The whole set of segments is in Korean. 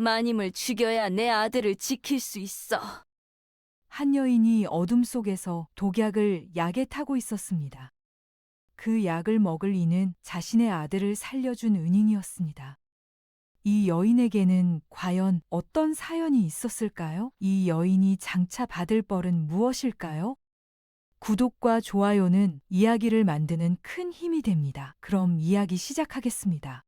마님을 죽여야 내 아들을 지킬 수 있어. 한 여인이 어둠 속에서 독약을 약에 타고 있었습니다. 그 약을 먹을 이는 자신의 아들을 살려준 은인이었습니다. 이 여인에게는 과연 어떤 사연이 있었을까요? 이 여인이 장차 받을 벌은 무엇일까요? 구독과 좋아요는 이야기를 만드는 큰 힘이 됩니다. 그럼 이야기 시작하겠습니다.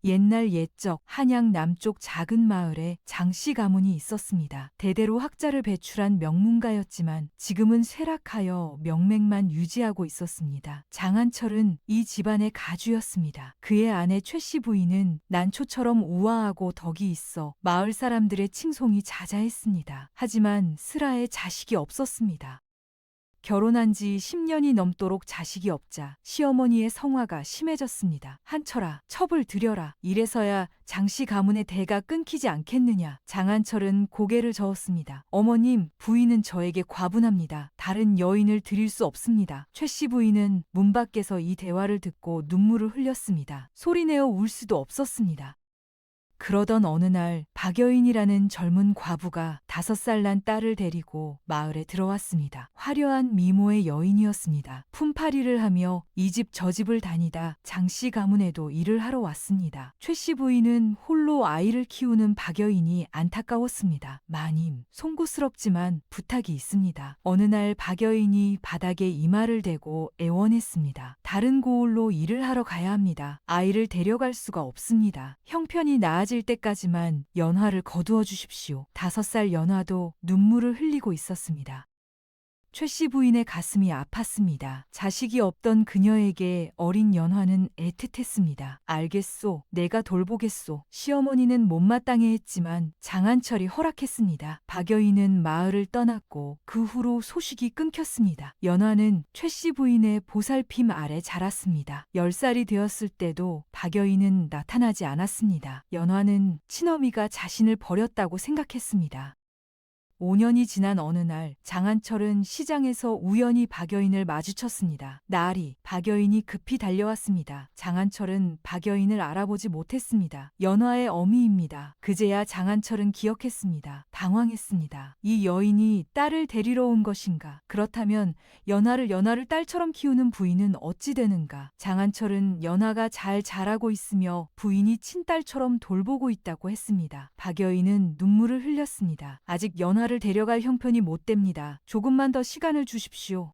옛날 옛적 한양 남쪽 작은 마을에 장씨 가문이 있었습니다. 대대로 학자를 배출한 명문가였지만 지금은 쇠락하여 명맥만 유지하고 있었습니다. 장한철은 이 집안의 가주였습니다. 그의 아내 최씨 부인은 난초처럼 우아하고 덕이 있어 마을 사람들의 칭송이 자자했습니다. 하지만 슬아에 자식이 없었습니다. 결혼한 지 10년이 넘도록 자식이 없자 시어머니의 성화가 심해졌습니다. 한철아, 첩을 들여라. 이래서야 장씨 가문의 대가 끊기지 않겠느냐. 장한철은 고개를 저었습니다. 어머님, 부인은 저에게 과분합니다. 다른 여인을 드릴 수 없습니다. 최씨 부인은 문 밖에서 이 대화를 듣고 눈물을 흘렸습니다. 소리내어 울 수도 없었습니다. 그러던 어느 날 박여인이라는 젊은 과부가 5살 난 딸을 데리고 마을에 들어왔습니다. 화려한 미모의 여인이었습니다. 품팔이를 하며 이 집 저 집을 다니다 장씨 가문에도 일을 하러 왔습니다. 최씨 부인은 홀로 아이를 키우는 박여인이 안타까웠습니다. 마님, 송구스럽지만 부탁이 있습니다. 어느 날 박여인이 바닥에 이마를 대고 애원했습니다. 다른 고을로 일을 하러 가야 합니다. 아이를 데려갈 수가 없습니다. 형편이 나아질 때까지만 연화를 거두어 주십시오. 5살 연화도 눈물을 흘리고 있었습니다. 최씨 부인의 가슴이 아팠습니다. 자식이 없던 그녀에게 어린 연화는 애틋했습니다. 알겠소. 내가 돌보겠소. 시어머니는 못마땅해 했지만 장한철이 허락했습니다. 박여인은 마을을 떠났고 그 후로 소식이 끊겼습니다. 연화는 최씨 부인의 보살핌 아래 자랐습니다. 10살이 되었을 때도 박여인은 나타나지 않았습니다. 연화는 친어미가 자신을 버렸다고 생각했습니다. 5년이 지난 어느 날 장한철은 시장에서 우연히 박여인을 마주쳤습니다. 나리, 박여인이 급히 달려왔습니다. 장한철은 박여인을 알아보지 못했습니다. 연화의 어미입니다. 그제야 장한철은 기억했습니다. 당황했습니다. 이 여인이 딸을 데리러 온 것인가? 그렇다면 연화를 딸처럼 키우는 부인은 어찌 되는가? 장한철은 연화가 잘 자라고 있으며 부인이 친딸처럼 돌보고 있다고 했습니다. 박여인은 눈물을 흘렸습니다. 아직 연화를 데려갈 형편이 못 됩니다. 조금만 더 시간을 주십시오.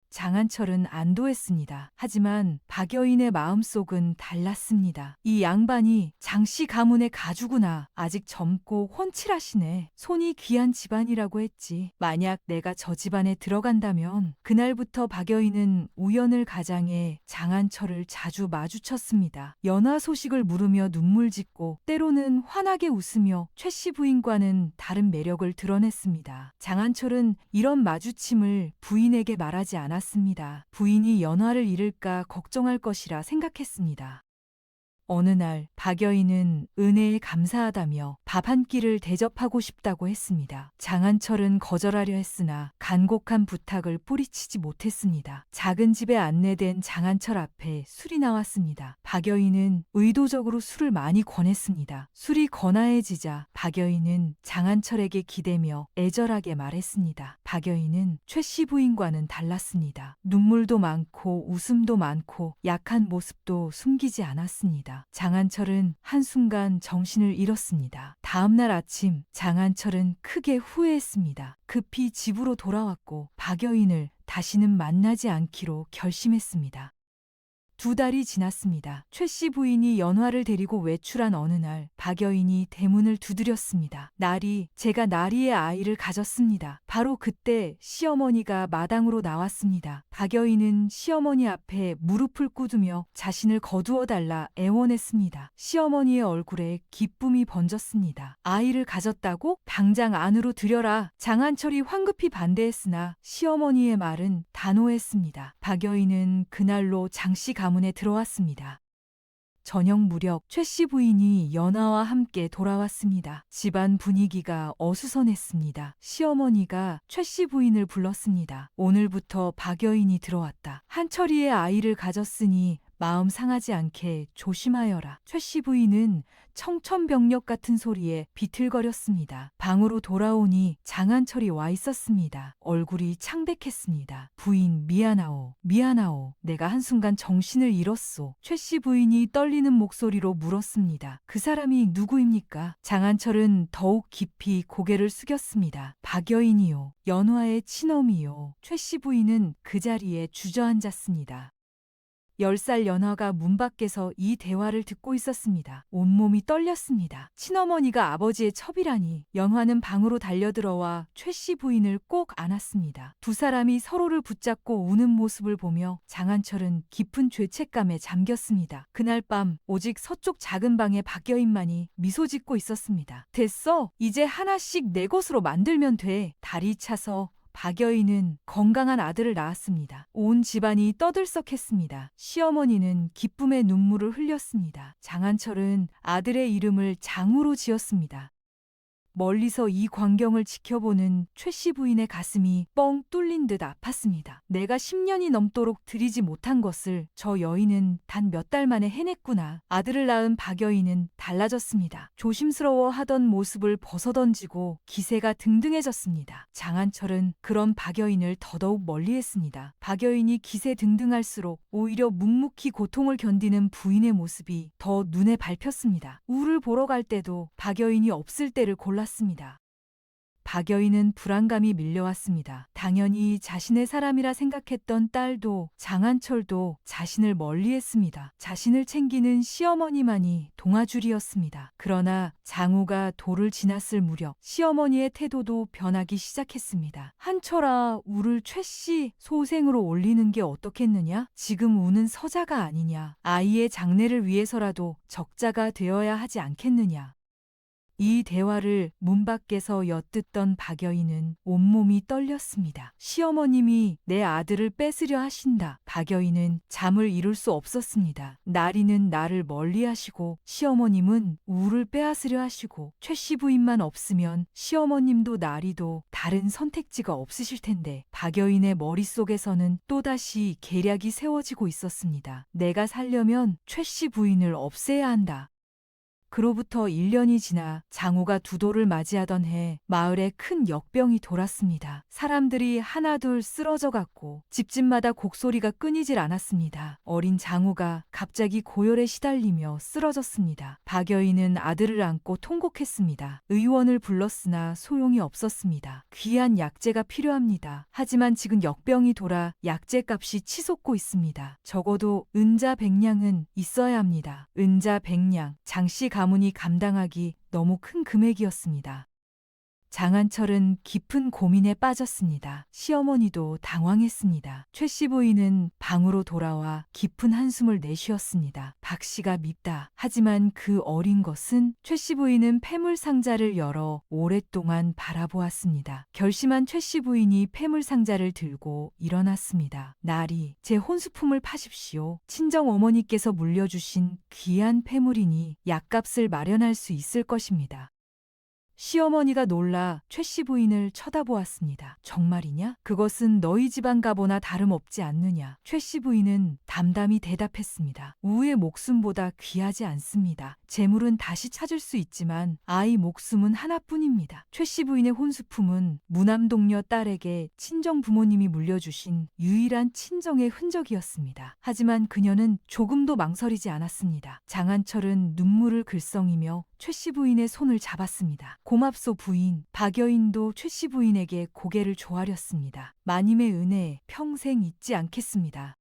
장한철은 안도했습니다. 하지만 박여인의 마음속은 달랐습니다. 이 양반이 장씨 가문의 가주구나. 아직 젊고 훤칠하시네. 손이 귀한 집안이라고 했지. 만약 내가 저 집안에 들어간다면. 그날부터 박여인은 우연을 가장해 장한철을 자주 마주쳤습니다. 연화 소식을 물으며 눈물 짓고 때로는 환하게 웃으며 최씨 부인과는 다른 매력을 드러냈습니다. 장한철은 이런 마주침을 부인에게 말하지 않았습니다. 부인이 연화를 잃을까 걱정할 것이라 생각했습니다. 어느 날 박여인은 은혜에 감사하다며 밥 한 끼를 대접하고 싶다고 했습니다. 장한철은 거절하려 했으나 간곡한 부탁을 뿌리치지 못했습니다. 작은 집에 안내된 장한철 앞에 술이 나왔습니다. 박여인은 의도적으로 술을 많이 권했습니다. 술이 거나해지자 박여인은 장한철에게 기대며 애절하게 말했습니다. 박여인은 최씨 부인과는 달랐습니다. 눈물도 많고 웃음도 많고 약한 모습도 숨기지 않았습니다. 장한철은 한순간 정신을 잃었습니다. 다음날 아침 장한철은 크게 후회했습니다. 급히 집으로 돌아왔고 박여인을 다시는 만나지 않기로 결심했습니다. 2달이 지났습니다. 최씨 부인이 연화를 데리고 외출한 어느 날 박여인이 대문을 두드렸습니다. 나리, 제가 나리의 아이를 가졌습니다. 바로 그때 시어머니가 마당으로 나왔습니다. 박여인은 시어머니 앞에 무릎을 꿇으며 자신을 거두어 달라 애원했습니다. 시어머니의 얼굴에 기쁨이 번졌습니다. 아이를 가졌다고? 당장 안으로 들여라. 장한철이 황급히 반대했으나 시어머니의 말은 단호했습니다. 박여인은 그날로 장씨 가문에 들어왔습니다. 저녁 무렵 최씨 부인이 연화와 함께 돌아왔습니다. 집안 분위기가 어수선했습니다. 시어머니가 최씨 부인을 불렀습니다. 오늘부터 박여인이 들어왔다. 한철이의 아이를 가졌으니 마음 상하지 않게 조심하여라. 최 씨 부인은 청천벽력 같은 소리에 비틀거렸습니다. 방으로 돌아오니 장한철이 와 있었습니다. 얼굴이 창백했습니다. 부인 미안하오. 미안하오. 내가 한순간 정신을 잃었소. 최 씨 부인이 떨리는 목소리로 물었습니다. 그 사람이 누구입니까? 장한철은 더욱 깊이 고개를 숙였습니다. 박여인이요. 연화의 친엄이요. 최 씨 부인은 그 자리에 주저앉았습니다. 10살 연화가 문 밖에서 이 대화를 듣고 있었습니다. 온몸이 떨렸습니다. 친어머니가 아버지의 첩이라니. 연화는 방으로 달려들어와 최 씨 부인을 꼭 안았습니다. 두 사람이 서로를 붙잡고 우는 모습을 보며 장한철은 깊은 죄책감에 잠겼습니다. 그날 밤 오직 서쪽 작은 방에 박여인만이 미소 짓고 있었습니다. 됐어. 이제 하나씩 내 것으로 만들면 돼. 다리 차서 박여인은 건강한 아들을 낳았습니다. 온 집안이 떠들썩했습니다. 시어머니는 기쁨의 눈물을 흘렸습니다. 장한철은 아들의 이름을 장우로 지었습니다. 멀리서 이 광경을 지켜보는 최 씨 부인의 가슴이 뻥 뚫린 듯 아팠습니다. 내가 10년이 넘도록 들이지 못한 것을 저 여인은 단 몇 달 만에 해냈구나. 아들을 낳은 박여인은 달라졌습니다. 조심스러워 하던 모습을 벗어던지고 기세가 등등해졌습니다. 장한철은 그런 박여인을 더더욱 멀리했습니다. 박여인이 기세 등등할수록 오히려 묵묵히 고통을 견디는 부인의 모습이 더 눈에 밟혔습니다. 우를 보러 갈 때도 박여인이 없을 때를 골랐습니다. 박여인은 불안감이 밀려왔습니다. 당연히 자신의 사람이라 생각했던 딸도 장한철도 자신을 멀리했습니다. 자신을 챙기는 시어머니만이 동아줄이었습니다. 그러나 장우가 도를 지났을 무렵 시어머니의 태도도 변하기 시작했습니다. 한철아, 우를 최씨 소생으로 올리는 게 어떻겠느냐? 지금 우는 서자가 아니냐? 아이의 장래를 위해서라도 적자가 되어야 하지 않겠느냐? 이 대화를 문 밖에서 엿듣던 박여인은 온몸이 떨렸습니다. 시어머님이 내 아들을 뺏으려 하신다. 박여인은 잠을 이룰 수 없었습니다. 나리는 나를 멀리하시고 시어머님은 우를 빼앗으려 하시고 최 씨 부인만 없으면 시어머님도 나리도 다른 선택지가 없으실 텐데 박여인의 머릿속에서는 또다시 계략이 세워지고 있었습니다. 내가 살려면 최 씨 부인을 없애야 한다. 그로부터 1년이 지나 장우가 두도를 맞이하던 해 마을에 큰 역병이 돌았습니다. 사람들이 하나둘 쓰러져 갔고 집집마다 곡소리가 끊이질 않았습니다. 어린 장우가 갑자기 고열에 시달리며 쓰러졌습니다. 박여인은 아들을 안고 통곡했습니다. 의원을 불렀으나 소용이 없었습니다. 귀한 약재가 필요합니다. 하지만 지금 역병이 돌아 약재 값이 치솟고 있습니다. 적어도 은자 100냥은 있어야 합니다. 은자 100냥, 장씨 가문이 감당하기 너무 큰 금액이었습니다. 장한철은 깊은 고민에 빠졌습니다. 시어머니도 당황했습니다. 최 씨 부인은 방으로 돌아와 깊은 한숨을 내쉬었습니다. 박 씨가 밉다. 하지만 그 어린 것은 최 씨 부인은 폐물 상자를 열어 오랫동안 바라보았습니다. 결심한 최 씨 부인이 폐물 상자를 들고 일어났습니다. 나리, 제 혼수품을 파십시오. 친정 어머니께서 물려주신 귀한 폐물이니 약값을 마련할 수 있을 것입니다. 시어머니가 놀라 최 씨 부인을 쳐다보았습니다. 정말이냐? 그것은 너희 집안 가보나 다름없지 않느냐? 최 씨 부인은 담담히 대답했습니다. 우의 목숨보다 귀하지 않습니다. 재물은 다시 찾을 수 있지만 아이 목숨은 하나뿐입니다. 최 씨 부인의 혼수품은 무남동녀 딸에게 친정 부모님이 물려주신 유일한 친정의 흔적이었습니다. 하지만 그녀는 조금도 망설이지 않았습니다. 장한철은 눈물을 글썽이며 최 씨 부인의 손을 잡았습니다. 고맙소 부인. 박여인도 최 씨 부인에게 고개를 조아렸습니다. 마님의 은혜 평생 잊지 않겠습니다.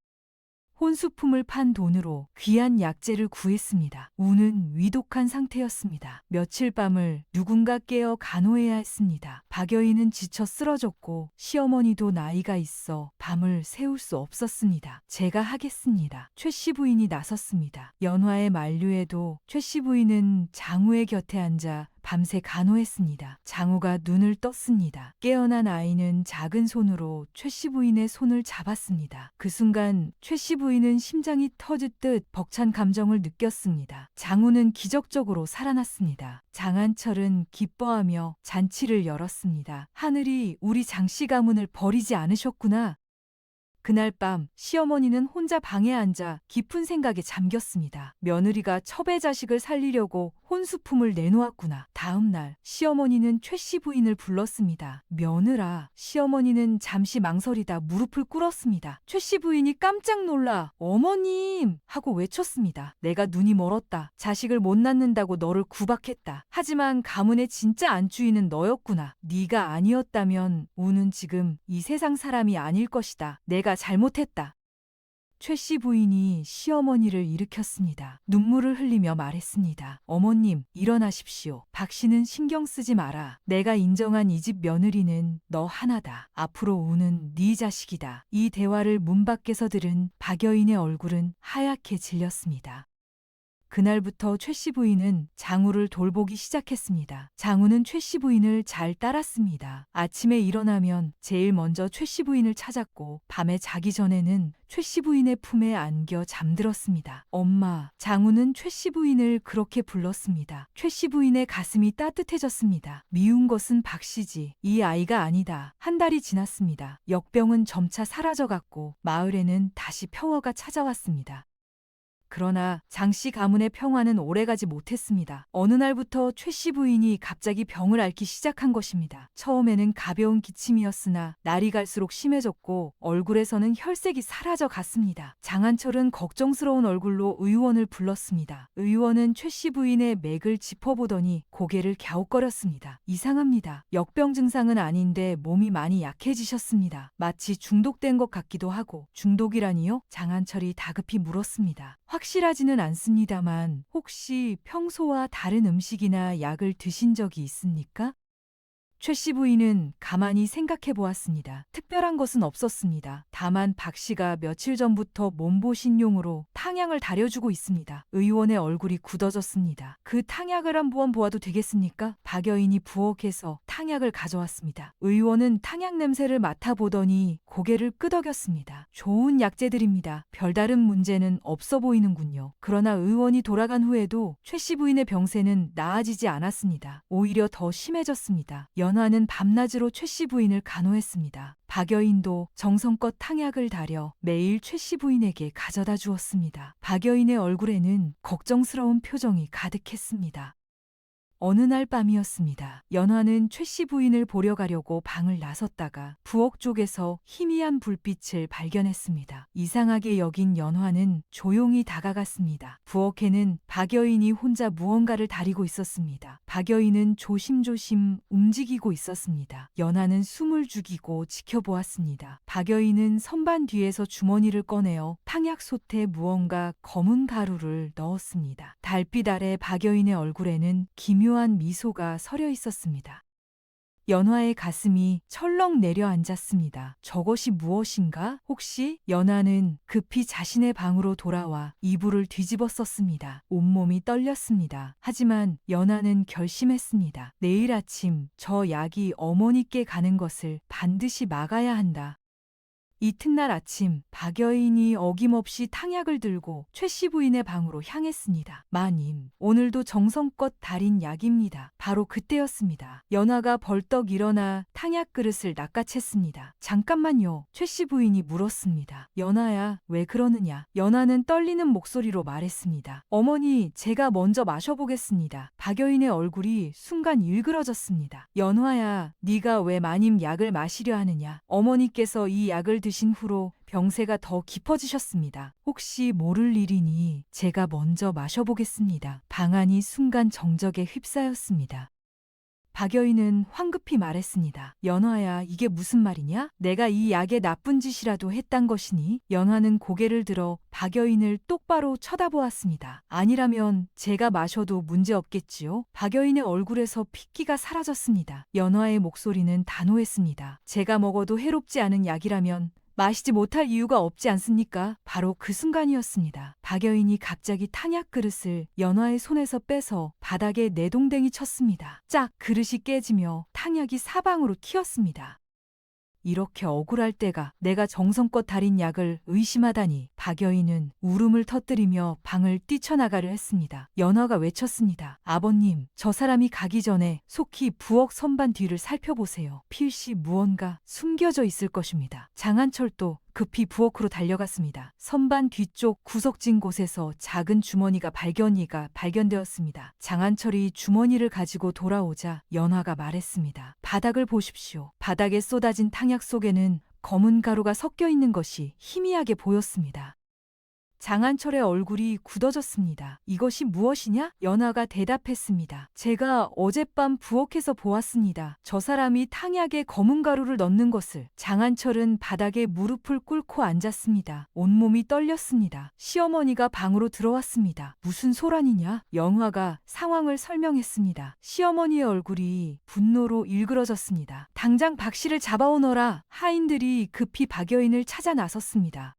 혼수품을 판 돈으로 귀한 약재를 구했습니다. 우는 위독한 상태였습니다. 며칠 밤을 누군가 깨어 간호해야 했습니다. 박여인은 지쳐 쓰러졌고 시어머니도 나이가 있어 밤을 새울 수 없었습니다. 제가 하겠습니다. 최 씨 부인이 나섰습니다. 연화의 만류에도 최 씨 부인은 장우의 곁에 앉아 밤새 간호했습니다. 장우가 눈을 떴습니다. 깨어난 아이는 작은 손으로 최 씨 부인의 손을 잡았습니다. 그 순간 최 씨 부인은 심장이 터질 듯 벅찬 감정을 느꼈습니다. 장우는 기적적으로 살아났습니다. 장한철은 기뻐하며 잔치를 열었습니다. 하늘이 우리 장씨 가문을 버리지 않으셨구나. 그날 밤 시어머니는 혼자 방에 앉아 깊은 생각에 잠겼습니다. 며느리가 첩의 자식을 살리려고 혼수품을 내놓았구나. 다음 날 시어머니는 최 씨 부인을 불렀습니다. 며느라. 시어머니는 잠시 망설이다 무릎을 꿇었습니다. 최 씨 부인이 깜짝 놀라 어머님 하고 외쳤습니다. 내가 눈이 멀었다. 자식을 못 낳는다고 너를 구박했다. 하지만 가문의 진짜 안주인은 너였구나. 네가 아니었다면 우는 지금 이 세상 사람이 아닐 것이다. 내가 잘못했다. 최 씨 부인이 시어머니를 일으켰습니다. 눈물을 흘리며 말했습니다. 어머님, 일어나십시오. 박 씨는 신경 쓰지 마라. 내가 인정한 이 집 며느리는 너 하나다. 앞으로 우는 네 자식이다. 이 대화를 문 밖에서 들은 박여인의 얼굴은 하얗게 질렸습니다. 그날부터 최 씨 부인은 장우를 돌보기 시작했습니다. 장우는 최 씨 부인을 잘 따랐습니다. 아침에 일어나면 제일 먼저 최 씨 부인을 찾았고 밤에 자기 전에는 최 씨 부인의 품에 안겨 잠들었습니다. 엄마, 장우는 최 씨 부인을 그렇게 불렀습니다. 최 씨 부인의 가슴이 따뜻해졌습니다. 미운 것은 박 씨지. 이 아이가 아니다. 한 달이 지났습니다. 역병은 점차 사라져갔고 마을에는 다시 평화가 찾아왔습니다. 그러나 장씨 가문의 평화는 오래가지 못했습니다. 어느 날부터 최 씨 부인이 갑자기 병을 앓기 시작한 것입니다. 처음에는 가벼운 기침이었으나 날이 갈수록 심해졌고 얼굴에서는 혈색이 사라져 갔습니다. 장한철은 걱정스러운 얼굴로 의원을 불렀습니다. 의원은 최 씨 부인의 맥을 짚어보더니 고개를 갸웃거렸습니다. 이상합니다. 역병 증상은 아닌데 몸이 많이 약해지셨습니다. 마치 중독된 것 같기도 하고. 중독이라니요? 장한철이 다급히 물었습니다. 확실하지는 않습니다만 혹시 평소와 다른 음식이나 약을 드신 적이 있습니까? 최 씨 부인은 가만히 생각해 보았습니다. 특별한 것은 없었습니다. 다만 박 씨가 며칠 전부터 몸보신용으로 탕약을 다려주고 있습니다. 의원의 얼굴이 굳어졌습니다. 그 탕약을 한번 보아도 되겠습니까? 박여인이 부엌에서 탕약을 가져왔습니다. 의원은 탕약 냄새를 맡아보더니 고개를 끄덕였습니다. 좋은 약재들입니다. 별다른 문제는 없어 보이는군요. 그러나 의원이 돌아간 후에도 최 씨 부인의 병세는 나아지지 않았습니다. 오히려 더 심해졌습니다. 연화는 밤낮으로 최 씨 부인을 간호했습니다. 박여인도 정성껏 탕약을 다려 매일 최 씨 부인에게 가져다 주었습니다. 박여인의 얼굴에는 걱정스러운 표정이 가득했습니다. 어느 날 밤이었습니다. 연화는 최 씨 부인을 보려 가려고 방을 나섰다가 부엌 쪽에서 희미한 불빛을 발견했습니다. 이상하게 여긴 연화는 조용히 다가갔습니다. 부엌에는 박여인이 혼자 무언가를 다리고 있었습니다. 박여인은 조심조심 움직이고 있었습니다. 연화는 숨을 죽이고 지켜보았습니다. 박여인은 선반 뒤에서 주머니를 꺼내어 탕약솥에 무언가 검은 가루를 넣었습니다. 달빛 아래 박여인의 얼굴에는 기묘한 미소가 서려 있었습니다. 연화의 가슴이 철렁 내려앉았습니다. 저것이 무엇인가? 혹시? 연화는 급히 자신의 방으로 돌아와 이불을 뒤집어 썼습니다. 온몸이 떨렸습니다. 하지만 연화는 결심했습니다. 내일 아침 저 약이 어머니께 가는 것을 반드시 막아야 한다. 이튿날 아침 박여인이 어김없이 탕약을 들고 최 씨 부인의 방으로 향했습니다. 마님, 오늘도 정성껏 다린 약입니다. 바로 그때였습니다. 연화가 벌떡 일어나 탕약 그릇을 낚아챘습니다. 잠깐만요. 최 씨 부인이 물었습니다. 연화야, 왜 그러느냐? 연화는 떨리는 목소리로 말했습니다. 어머니, 제가 먼저 마셔보겠습니다. 박여인의 얼굴이 순간 일그러졌습니다. 연화야, 네가 왜 마님 약을 마시려 하느냐? 어머니께서 이 약을 드신 후로 병세가 더 깊어지셨습니다. 혹시 모를 일이니 제가 먼저 마셔보겠습니다. 방안이 순간 정적에 휩싸였습니다. 박여인은 황급히 말했습니다. 연화야, 이게 무슨 말이냐? 내가 이 약에 나쁜 짓이라도 했단 것이니? 연화는 고개를 들어 박여인을 똑바로 쳐다보았습니다. 아니라면 제가 마셔도 문제없겠지요? 박여인의 얼굴에서 핏기가 사라졌습니다. 연화의 목소리는 단호했습니다. 제가 먹어도 해롭지 않은 약이라면 마시지 못할 이유가 없지 않습니까? 바로 그 순간이었습니다. 박여인이 갑자기 탕약 그릇을 연화의 손에서 빼서 바닥에 내동댕이 쳤습니다. 짝! 그릇이 깨지며 탕약이 사방으로 튀었습니다. 이렇게 억울할 때가 내가 정성껏 다린 약을 의심하다니. 박여인은 울음을 터뜨리며 방을 뛰쳐나가려 했습니다. 연화가 외쳤습니다. 아버님, 저 사람이 가기 전에 속히 부엌 선반 뒤를 살펴보세요. 필시 무언가 숨겨져 있을 것입니다. 장한철도 급히 부엌으로 달려갔습니다. 선반 뒤쪽 구석진 곳에서 작은 주머니가 발견되었습니다. 장한철이 주머니를 가지고 돌아오자 연화가 말했습니다. 바닥을 보십시오. 바닥에 쏟아진 탕약 속에는 검은 가루가 섞여 있는 것이 희미하게 보였습니다. 장한철의 얼굴이 굳어졌습니다. 이것이 무엇이냐? 연화가 대답했습니다. 제가 어젯밤 부엌에서 보았습니다. 저 사람이 탕약에 검은 가루를 넣는 것을. 장한철은 바닥에 무릎을 꿇고 앉았습니다. 온몸이 떨렸습니다. 시어머니가 방으로 들어왔습니다. 무슨 소란이냐? 연화가 상황을 설명했습니다. 시어머니의 얼굴이 분노로 일그러졌습니다. 당장 박 씨를 잡아오너라. 하인들이 급히 박 여인을 찾아 나섰습니다.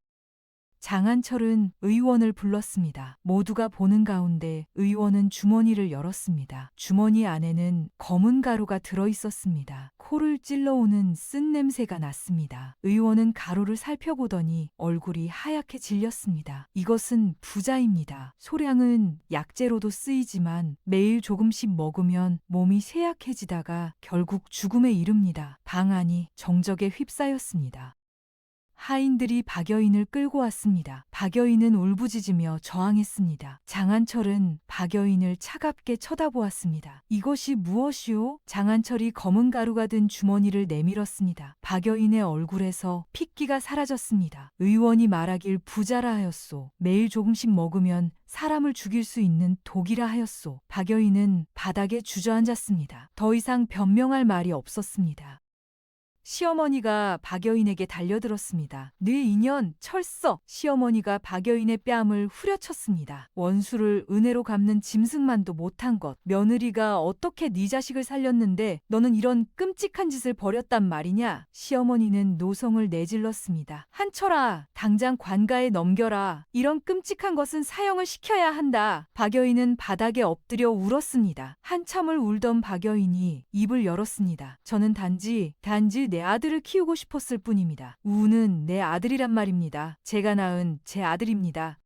장한철은 의원을 불렀습니다. 모두가 보는 가운데 의원은 주머니를 열었습니다. 주머니 안에는 검은 가루가 들어있었습니다. 코를 찔러오는 쓴 냄새가 났습니다. 의원은 가루를 살펴보더니 얼굴이 하얗게 질렸습니다. 이것은 부자입니다. 소량은 약재로도 쓰이지만 매일 조금씩 먹으면 몸이 쇠약해지다가 결국 죽음에 이릅니다. 방 안이 정적에 휩싸였습니다. 하인들이 박 여인을 끌고 왔습니다. 박 여인은 울부짖으며 저항했습니다. 장한철은 박 여인을 차갑게 쳐다보았습니다. 이것이 무엇이오? 장한철이 검은 가루가 든 주머니를 내밀었습니다. 박 여인의 얼굴에서 핏기가 사라졌습니다. 의원이 말하길 부자라 하였소. 매일 조금씩 먹으면 사람을 죽일 수 있는 독이라 하였소. 박 여인은 바닥에 주저앉았습니다. 더 이상 변명할 말이 없었습니다. 시어머니가 박 여인에게 달려들었습니다. 네 인연 철서. 시어머니가 박 여인의 뺨을 후려쳤습니다. 원수를 은혜로 갚는 짐승만도 못한 것. 며느리가 어떻게 네 자식을 살렸는데 너는 이런 끔찍한 짓을 벌였단 말이냐. 시어머니는 노성을 내질렀습니다. 한철아, 당장 관가에 넘겨라. 이런 끔찍한 것은 사형을 시켜야 한다. 박 여인은 바닥에 엎드려 울었습니다. 한참을 울던 박 여인이 입을 열었습니다. 저는 단지 내 아들을 키우고 싶었을 뿐입니다. 우는 내 아들이란 말입니다. 제가 낳은 제 아들입니다.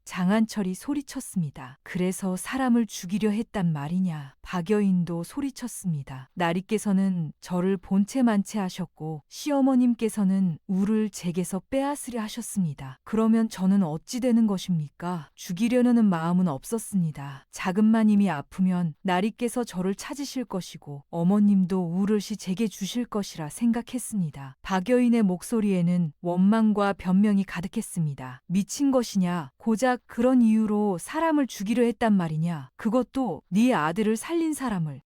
장한철이 소리쳤습니다. 그래서 사람을 죽이려 했단 말이냐. 박 여인도 소리쳤습니다. 나리께서는 저를 본체만체 하셨고 시어머님께서는 우를 제게서 빼앗으려 하셨습니다. 그러면 저는 어찌 되는 것입니까? 죽이려는 마음은 없었습니다. 작은 마님이 아프면 나리께서 저를 찾으실 것이고 어머님도 우를시 제게 주실 것이라 생각했습니다. 박 여인의 목소리에는 원망과 변명이 가득했습니다. 미친 것이냐? 고작 그런 이유로 사람을 죽이려 했단 말이냐. 그것도 네 아들을 살린 사람을.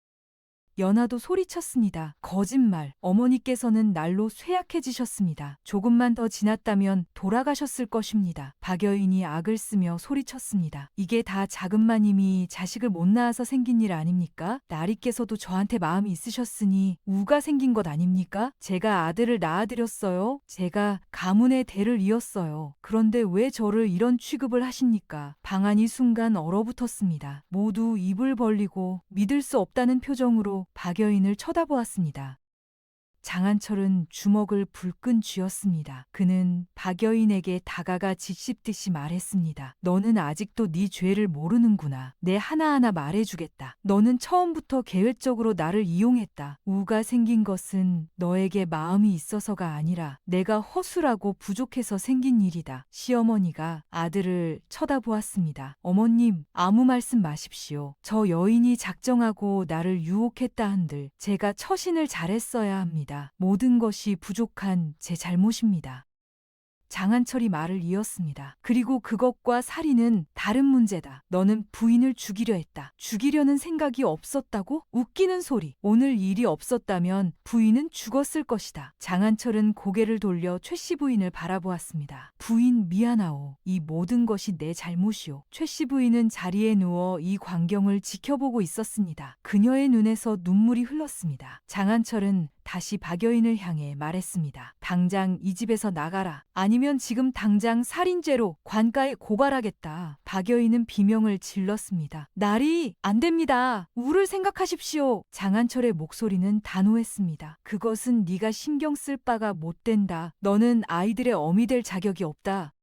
연하도 소리쳤습니다. 거짓말. 어머니께서는 날로 쇠약해지셨습니다. 조금만 더 지났다면 돌아가셨을 것입니다. 박 여인이 악을 쓰며 소리쳤습니다. 이게 다 작은 마님이 자식을 못 낳아서 생긴 일 아닙니까? 나리께서도 저한테 마음이 있으셨으니 우가 생긴 것 아닙니까? 제가 아들을 낳아드렸어요. 제가 가문의 대를 이었어요. 그런데 왜 저를 이런 취급을 하십니까? 방안이 순간 얼어붙었습니다. 모두 입을 벌리고 믿을 수 없다는 표정으로 박 여인을 쳐다보았습니다. 장한철은 주먹을 불끈 쥐었습니다. 그는 박 여인에게 다가가 짓씹듯이 말했습니다. 너는 아직도 네 죄를 모르는구나. 내 하나하나 말해주겠다. 너는 처음부터 계획적으로 나를 이용했다. 우가 생긴 것은 너에게 마음이 있어서가 아니라 내가 허술하고 부족해서 생긴 일이다. 시어머니가 아들을 쳐다보았습니다. 어머님, 아무 말씀 마십시오. 저 여인이 작정하고 나를 유혹했다 한들 제가 처신을 잘했어야 합니다. 모든 것이 부족한 제 잘못입니다. 장한철이 말을 이었습니다. 그리고 그것과 살인은 다른 문제다. 너는 부인을 죽이려 했다. 죽이려는 생각이 없었다고? 웃기는 소리. 오늘 일이 없었다면 부인은 죽었을 것이다. 장한철은 고개를 돌려 최씨 부인을 바라보았습니다. 부인 미안하오. 이 모든 것이 내 잘못이오. 최씨 부인은 자리에 누워 이 광경을 지켜보고 있었습니다. 그녀의 눈에서 눈물이 흘렀습니다. 장한철은 다시 박 여인을 향해 말했습니다. 당장 이 집에서 나가라. 아니면 지금 당장 살인죄로 관가에 고발하겠다. 박 여인은 비명을 질렀습니다. 나리, 안 됩니다. 우를 생각하십시오. 장한철의 목소리는 단호했습니다. 그것은 네가 신경 쓸 바가 못 된다. 너는 아이들의 어미 될 자격이 없다.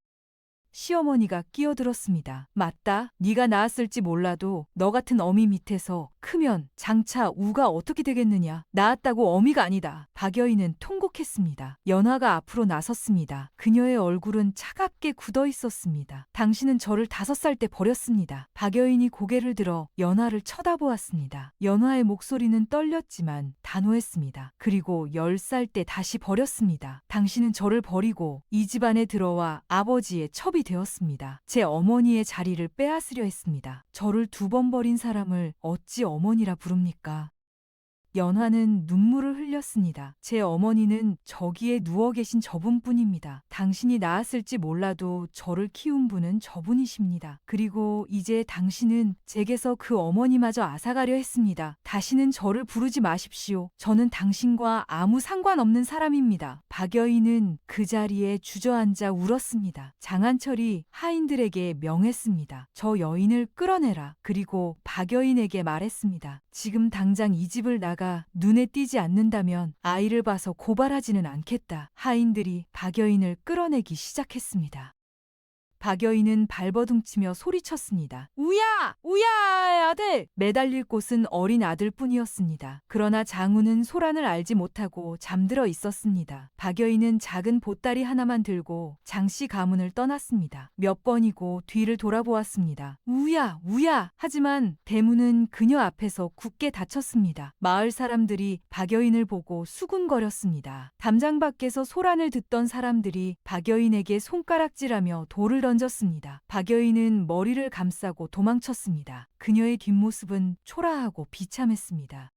시어머니가 끼어들었습니다. 맞다. 네가 낳았을지 몰라도 너 같은 어미 밑에서 크면 장차 우가 어떻게 되겠느냐. 낳았다고 어미가 아니다. 박여인은 통곡했습니다. 연화가 앞으로 나섰습니다. 그녀의 얼굴은 차갑게 굳어 있었습니다. 당신은 저를 5살 때 버렸습니다. 박여인이 고개를 들어 연화를 쳐다보았습니다. 연화의 목소리는 떨렸지만 단호했습니다. 그리고 10살 때 다시 버렸습니다. 당신은 저를 버리고 이 집안에 들어와 아버지의 첩이 되었습니다. 제 어머니의 자리를 빼앗으려 했습니다. 저를 2번 버린 사람을 어찌 어머니라 부릅니까? 연화는 눈물을 흘렸습니다. 제 어머니는 저기에 누워 계신 저분뿐입니다. 당신이 낳았을지 몰라도 저를 키운 분은 저분이십니다. 그리고 이제 당신은 제게서 그 어머니마저 앗아가려 했습니다. 다시는 저를 부르지 마십시오. 저는 당신과 아무 상관없는 사람입니다. 박여인은 그 자리에 주저앉아 울었습니다. 장한철이 하인들에게 명했습니다. 저 여인을 끌어내라. 그리고 박여인에게 말했습니다. 지금 당장 이 집을 나가 눈에 띄지 않는다면 아이를 봐서 고발하지는 않겠다. 하인들이 박여인을 끌어내기 시작했습니다. 박여인은 발버둥치며 소리쳤습니다. 우야! 우야! 아들! 매달릴 곳은 어린 아들뿐이었습니다. 그러나 장우는 소란을 알지 못하고 잠들어 있었습니다. 박여인은 작은 보따리 하나만 들고 장씨 가문을 떠났습니다. 몇 번이고 뒤를 돌아보았습니다. 우야! 우야! 하지만 대문은 그녀 앞에서 굳게 닫혔습니다. 마을 사람들이 박여인을 보고 수군거렸습니다. 담장 밖에서 소란을 듣던 사람들이 박여인에게 손가락질하며 돌을 던졌습니다. 박여인은 머리를 감싸고 도망쳤습니다. 그녀의 뒷모습은 초라하고 비참했습니다.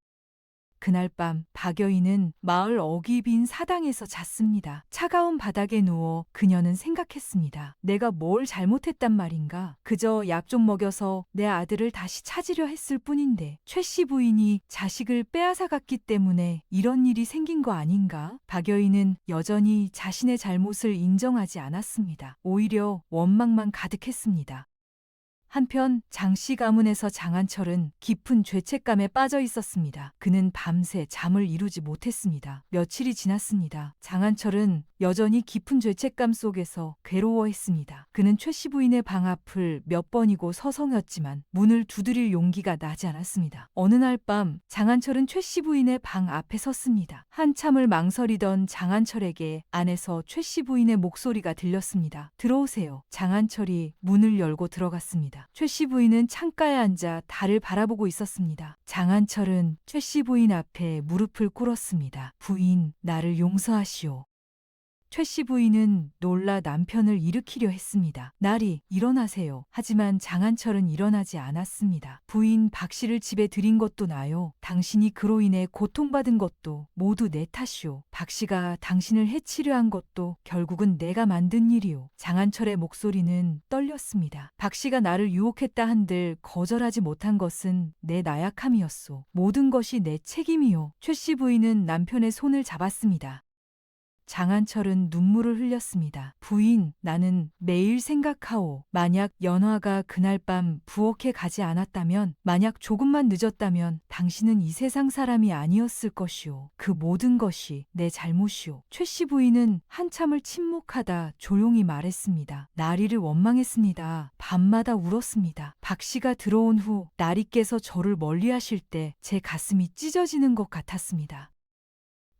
그날 밤 박여인은 마을 어귀 빈 사당에서 잤습니다. 차가운 바닥에 누워 그녀는 생각했습니다. 내가 뭘 잘못했단 말인가? 그저 약 좀 먹여서 내 아들을 다시 찾으려 했을 뿐인데 최씨 부인이 자식을 빼앗아갔기 때문에 이런 일이 생긴 거 아닌가? 박여인은 여전히 자신의 잘못을 인정하지 않았습니다. 오히려 원망만 가득했습니다. 한편 장씨 가문에서 장한철은 깊은 죄책감에 빠져 있었습니다. 그는 밤새 잠을 이루지 못했습니다. 며칠이 지났습니다. 장한철은 여전히 깊은 죄책감 속에서 괴로워했습니다. 그는 최씨 부인의 방 앞을 몇 번이고 서성였지만 문을 두드릴 용기가 나지 않았습니다. 어느 날 밤 장한철은 최씨 부인의 방 앞에 섰습니다. 한참을 망설이던 장한철에게 안에서 최씨 부인의 목소리가 들렸습니다. 들어오세요. 장한철이 문을 열고 들어갔습니다. 최씨 부인은 창가에 앉아 달을 바라보고 있었습니다. 장한철은 최씨 부인 앞에 무릎을 꿇었습니다. 부인, 나를 용서하시오. 최씨 부인은 놀라 남편을 일으키려 했습니다. 나리, 일어나세요. 하지만 장한철은 일어나지 않았습니다. 부인 박 씨를 집에 들인 것도 나요. 당신이 그로 인해 고통받은 것도 모두 내 탓이오. 박 씨가 당신을 해치려 한 것도 결국은 내가 만든 일이오. 장한철의 목소리는 떨렸습니다. 박 씨가 나를 유혹했다 한들 거절하지 못한 것은 내 나약함이었소. 모든 것이 내 책임이오. 최씨 부인은 남편의 손을 잡았습니다. 장한철은 눈물을 흘렸습니다. 부인, 나는 매일 생각하오. 만약 연화가 그날 밤 부엌에 가지 않았다면, 만약 조금만 늦었다면 당신은 이 세상 사람이 아니었을 것이오. 그 모든 것이 내 잘못이오. 최씨 부인은 한참을 침묵하다 조용히 말했습니다. 나리를 원망했습니다. 밤마다 울었습니다. 박 씨가 들어온 후 나리께서 저를 멀리하실 때 제 가슴이 찢어지는 것 같았습니다.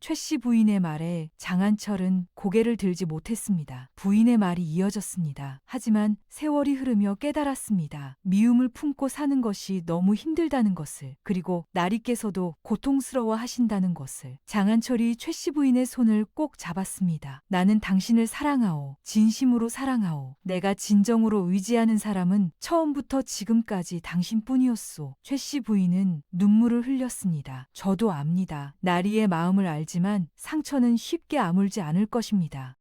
최씨 부인의 말에 장한철은 고개를 들지 못했습니다. 부인의 말이 이어졌습니다. 하지만 세월이 흐르며 깨달았습니다. 미움을 품고 사는 것이 너무 힘들다는 것을, 그리고 나리께서도 고통스러워 하신다는 것을. 장한철이 최씨 부인의 손을 꼭 잡았습니다. 나는 당신을 사랑하오. 진심으로 사랑하오. 내가 진정으로 의지하는 사람은 처음부터 지금까지 당신뿐이었소. 최씨 부인은 눈물을 흘렸습니다. 저도 압니다. 나리의 마음을 알지만 상처는 쉽게 아물지 않을 것입니다.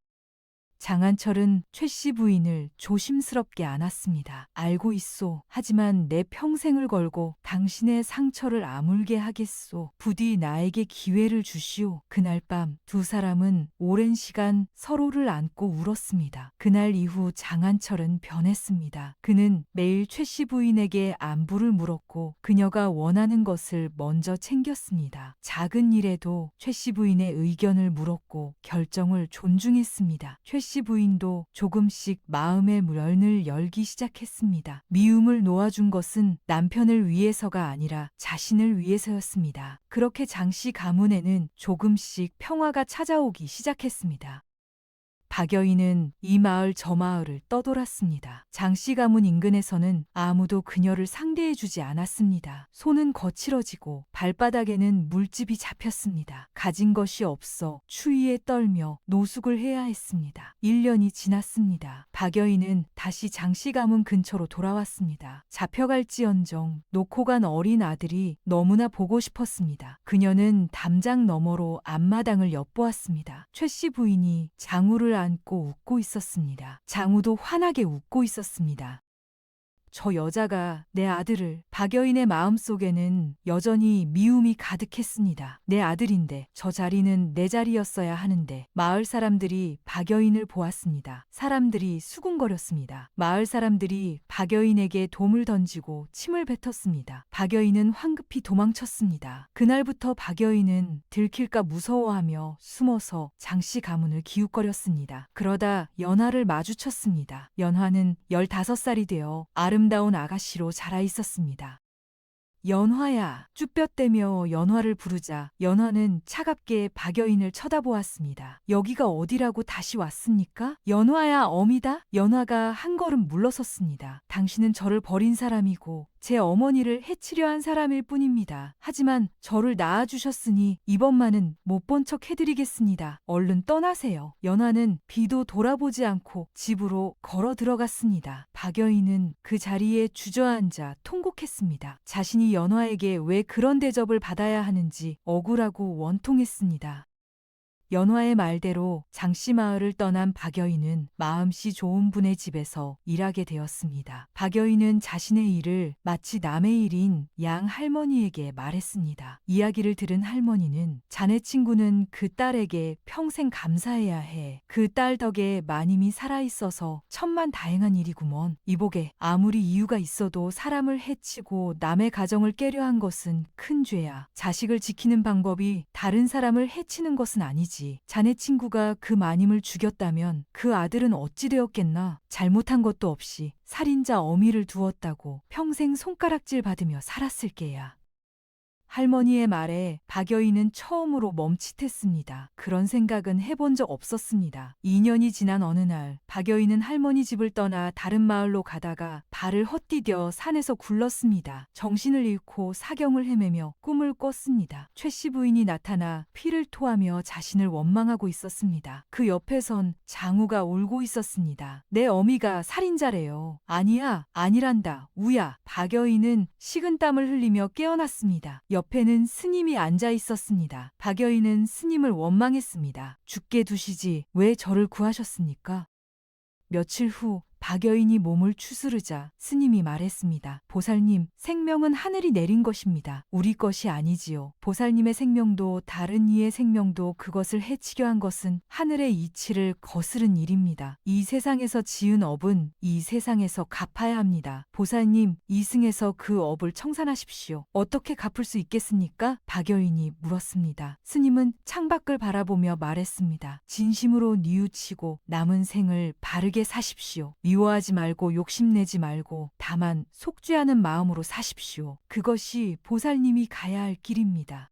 장한철은 최씨 부인을 조심스럽게 안았습니다. 알고 있소. 하지만 내 평생을 걸고 당신의 상처를 아물게 하겠소. 부디 나에게 기회를 주시오. 그날 밤 두 사람은 오랜 시간 서로를 안고 울었습니다. 그날 이후 장한철은 변했습니다. 그는 매일 최씨 부인에게 안부를 물었고 그녀가 원하는 것을 먼저 챙겼습니다. 작은 일에도 최씨 부인의 의견을 물었고 결정을 존중했습니다. 최씨 최 씨 부인도 조금씩 마음의 문을 열기 시작했습니다. 미움을 놓아준 것은 남편을 위해서가 아니라 자신을 위해서였습니다. 그렇게 장 씨 가문에는 조금씩 평화가 찾아오기 시작했습니다. 박여인은 이 마을 저 마을을 떠돌았습니다. 장씨 가문 인근에서는 아무도 그녀를 상대해주지 않았습니다. 손은 거칠어지고 발바닥에는 물집이 잡혔습니다. 가진 것이 없어 추위에 떨며 노숙을 해야 했습니다. 1년이 지났습니다. 박여인은 다시 장씨 가문 근처로 돌아왔습니다. 잡혀갈지언정 놓고 간 어린 아들이 너무나 보고 싶었습니다. 그녀는 담장 너머로 앞마당을 엿보았습니다. 최 씨 부인이 장우를 안고 웃고 있었습니다. 장우도 환하게 웃고 있었습니다. 저 여자가 내 아들을. 박여인의 마음속에는 여전히 미움이 가득했습니다. 내 아들인데 저 자리는 내 자리였어야 하는데. 마을 사람들이 박여인을 보았습니다. 사람들이 수군거렸습니다. 마을 사람들이 박여인에게 돌을 던지고 침을 뱉었습니다. 박여인은 황급히 도망쳤습니다. 그날부터 박여인은 들킬까 무서워하며 숨어서 장씨 가문을 기웃거렸습니다. 그러다 연화를 마주쳤습니다. 연화는 15살이 되어 아름다운 아가씨로 자라 있었습니다. 연화야, 쭈뼛대며 연화를 부르자 연화는 차갑게 박여인을 쳐다보았습니다. 여기가 어디라고 다시 왔습니까? 연화야, 어미다? 연화가 한 걸음 물러섰습니다. 당신은 저를 버린 사람이고 제 어머니를 해치려 한 사람일 뿐입니다. 하지만 저를 낳아주셨으니 이번만은 못 본 척 해드리겠습니다. 얼른 떠나세요. 연화는 비도 돌아보지 않고 집으로 걸어 들어갔습니다. 박여인은 그 자리에 주저앉아 통곡했습니다. 자신이 연화에게 왜 그런 대접을 받아야 하는지 억울하고 원통했습니다. 연화의 말대로 장씨 마을을 떠난 박여인은 마음씨 좋은 분의 집에서 일하게 되었습니다. 박여인은 자신의 일을 마치 남의 일인 양 할머니에게 말했습니다. 이야기를 들은 할머니는 자네 친구는 그 딸에게 평생 감사해야 해. 그 딸 덕에 마님이 살아있어서 천만다행한 일이구먼. 이복에 아무리 이유가 있어도 사람을 해치고 남의 가정을 깨려 한 것은 큰 죄야. 자식을 지키는 방법이 다른 사람을 해치는 것은 아니지. 자네 친구가 그 마님을 죽였다면 그 아들은 어찌 되었겠나. 잘못한 것도 없이 살인자 어미를 두었다고 평생 손가락질 받으며 살았을 게야. 할머니의 말에 박여인은 처음으로 멈칫했습니다. 그런 생각은 해본 적 없었습니다. 2년이 지난 어느 날 박여인은 할머니 집을 떠나 다른 마을로 가다가 발을 헛디뎌 산에서 굴렀습니다. 정신을 잃고 사경을 헤매며 꿈을 꿨습니다. 최 씨 부인이 나타나 피를 토하며 자신을 원망하고 있었습니다. 그 옆에선 장우가 울고 있었습니다. 내 어미가 살인자래요. 아니야, 아니란다. 우야. 박여인은 식은땀을 흘리며 깨어났습니다. 옆에는 스님이 앉아 있었습니다. 박여인은 스님을 원망했습니다. 죽게 두시지 왜 저를 구하셨습니까? 며칠 후 박여인이 몸을 추스르자 스님이 말했습니다. 보살님, 생명은 하늘이 내린 것입니다. 우리 것이 아니지요. 보살님의 생명도 다른 이의 생명도 그것을 해치려 한 것은 하늘의 이치를 거스른 일입니다. 이 세상에서 지은 업은 이 세상에서 갚아야 합니다. 보살님, 이승에서 그 업을 청산하십시오. 어떻게 갚을 수 있겠습니까? 박여인이 물었습니다. 스님은 창밖을 바라보며 말했습니다. 진심으로 뉘우치고 남은 생을 바르게 사십시오. 미워하지 말고 욕심내지 말고 다만 속죄하는 마음으로 사십시오. 그것이 보살님이 가야 할 길입니다.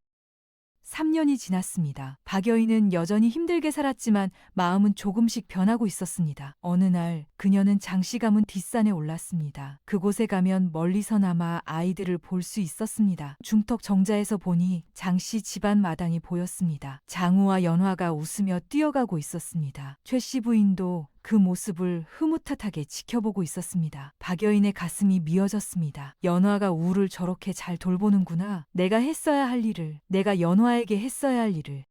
3년이 지났습니다. 박여인은 여전히 힘들게 살았지만 마음은 조금씩 변하고 있었습니다. 어느 날 그녀는 장씨 가문 뒷산에 올랐습니다. 그곳에 가면 멀리서나마 아이들을 볼 수 있었습니다. 중턱 정자에서 보니 장씨 집안 마당이 보였습니다. 장우와 연화가 웃으며 뛰어가고 있었습니다. 최 씨 부인도 그 모습을 흐뭇하게 지켜보고 있었습니다. 박여인의 가슴이 미어졌습니다. 연화가 우를 저렇게 잘 돌보는구나. 내가 했어야 할 일을, 내가 연화에게 했어야 할 일을.